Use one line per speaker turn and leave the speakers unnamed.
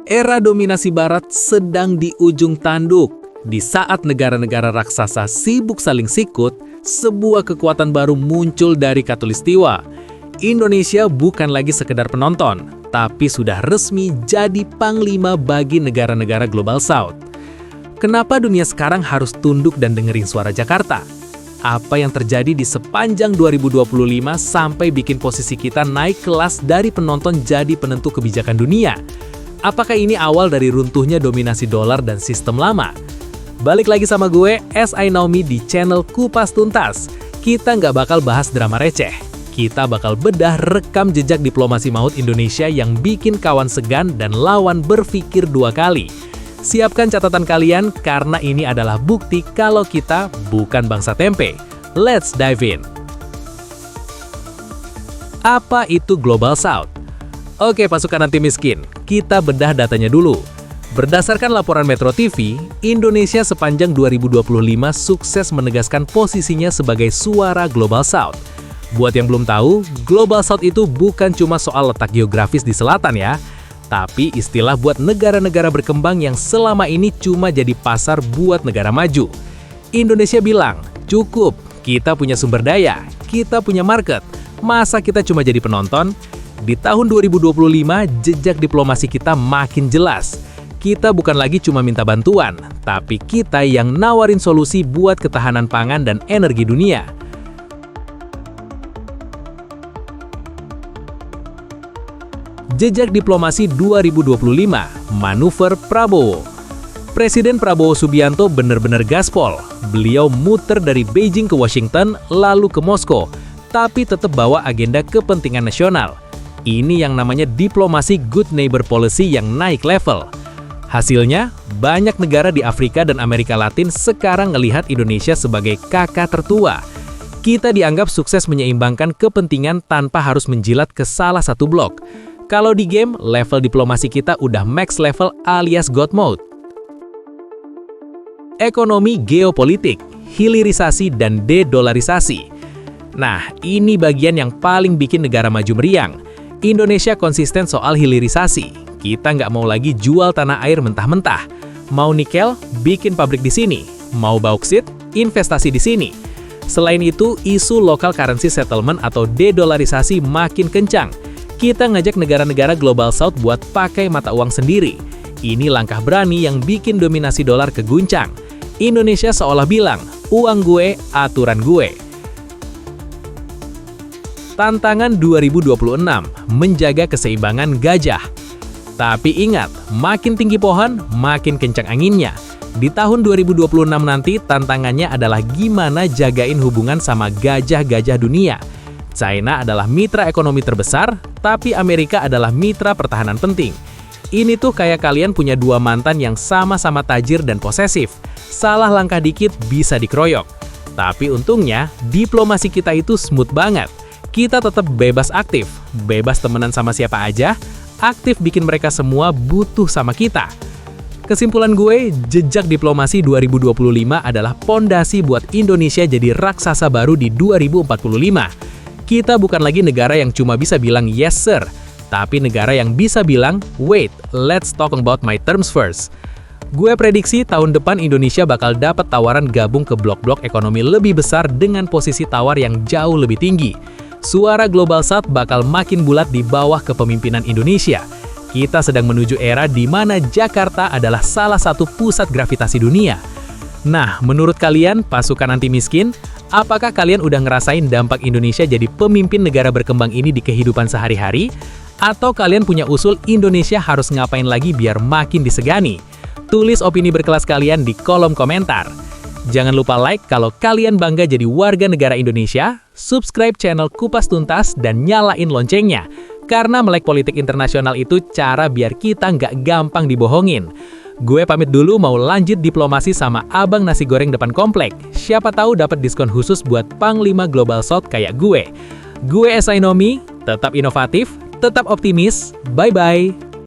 Era dominasi Barat sedang di ujung tanduk. Di saat negara-negara raksasa sibuk saling sikut, sebuah kekuatan baru muncul dari Khatulistiwa. Indonesia bukan lagi sekedar penonton, tapi sudah resmi jadi panglima bagi negara-negara Global South. Kenapa dunia sekarang harus tunduk dan dengerin suara Jakarta? Apa yang terjadi di sepanjang 2025 sampai bikin posisi kita naik kelas dari penonton jadi penentu kebijakan dunia? Apakah ini awal dari runtuhnya dominasi dolar dan sistem lama? Balik lagi sama gue, S.I. Naomi di channel Kupas Tuntas. Kita nggak bakal bahas drama receh. Kita bakal bedah rekam jejak diplomasi maut Indonesia yang bikin kawan segan dan lawan berpikir dua kali. Siapkan catatan kalian karena ini adalah bukti kalau kita bukan bangsa tempe. Let's dive in. Apa itu Global South? Oke, pasukan anti miskin, kita bedah datanya dulu. Berdasarkan laporan Metro TV, Indonesia sepanjang 2025 sukses menegaskan posisinya sebagai suara Global South. Buat yang belum tahu, Global South itu bukan cuma soal letak geografis di selatan ya, tapi istilah buat negara-negara berkembang yang selama ini cuma jadi pasar buat negara maju. Indonesia bilang, cukup, kita punya sumber daya, kita punya market, masa kita cuma jadi penonton? Di tahun 2025, jejak diplomasi kita makin jelas. Kita bukan lagi cuma minta bantuan, tapi kita yang nawarin solusi buat ketahanan pangan dan energi dunia. Jejak diplomasi 2025, manuver Prabowo. Presiden Prabowo Subianto benar-benar gaspol. Beliau muter dari Beijing ke Washington, lalu ke Moskow, tapi tetap bawa agenda kepentingan nasional. Ini yang namanya diplomasi good neighbor policy yang naik level. Hasilnya, banyak negara di Afrika dan Amerika Latin sekarang ngelihat Indonesia sebagai kakak tertua. Kita dianggap sukses menyeimbangkan kepentingan tanpa harus menjilat ke salah satu blok. Kalau di game, level diplomasi kita udah max level alias God mode. Ekonomi geopolitik, hilirisasi dan dedolarisasi. Nah, ini bagian yang paling bikin negara maju meriang. Indonesia konsisten soal hilirisasi. Kita nggak mau lagi jual tanah air mentah-mentah. Mau nikel, bikin pabrik di sini. Mau bauksit, investasi di sini. Selain itu, isu local currency settlement atau dedolarisasi makin kencang. Kita ngajak negara-negara Global South buat pakai mata uang sendiri. Ini langkah berani yang bikin dominasi dolar keguncang. Indonesia seolah bilang, uang gue, aturan gue. Tantangan 2026, menjaga keseimbangan gajah. Tapi ingat, makin tinggi pohon, makin kencang anginnya. Di tahun 2026 nanti, tantangannya adalah gimana jagain hubungan sama gajah-gajah dunia. China adalah mitra ekonomi terbesar, tapi Amerika adalah mitra pertahanan penting. Ini tuh kayak kalian punya dua mantan yang sama-sama tajir dan posesif. Salah langkah dikit bisa dikeroyok. Tapi untungnya, diplomasi kita itu smooth banget. Kita tetap bebas aktif, bebas temenan sama siapa aja, aktif bikin mereka semua butuh sama kita. Kesimpulan gue, jejak diplomasi 2025 adalah pondasi buat Indonesia jadi raksasa baru di 2045. Kita bukan lagi negara yang cuma bisa bilang yes sir, tapi negara yang bisa bilang, wait, let's talk about my terms first. Gue prediksi tahun depan Indonesia bakal dapat tawaran gabung ke blok-blok ekonomi lebih besar dengan posisi tawar yang jauh lebih tinggi. Suara Global South bakal makin bulat di bawah kepemimpinan Indonesia. Kita sedang menuju era di mana Jakarta adalah salah satu pusat gravitasi dunia. Nah, menurut kalian, pasukan anti miskin, apakah kalian udah ngerasain dampak Indonesia jadi pemimpin negara berkembang ini di kehidupan sehari-hari? Atau kalian punya usul Indonesia harus ngapain lagi biar makin disegani? Tulis opini berkelas kalian di kolom komentar. Jangan lupa like kalau kalian bangga jadi warga negara Indonesia, subscribe channel Kupas Tuntas, dan nyalain loncengnya. Karena melek politik internasional itu cara biar kita nggak gampang dibohongin. Gue pamit dulu mau lanjut diplomasi sama abang nasi goreng depan komplek. Siapa tahu dapat diskon khusus buat Panglima Global South kayak gue. Gue S.I. Naomi, tetap inovatif, tetap optimis, bye-bye.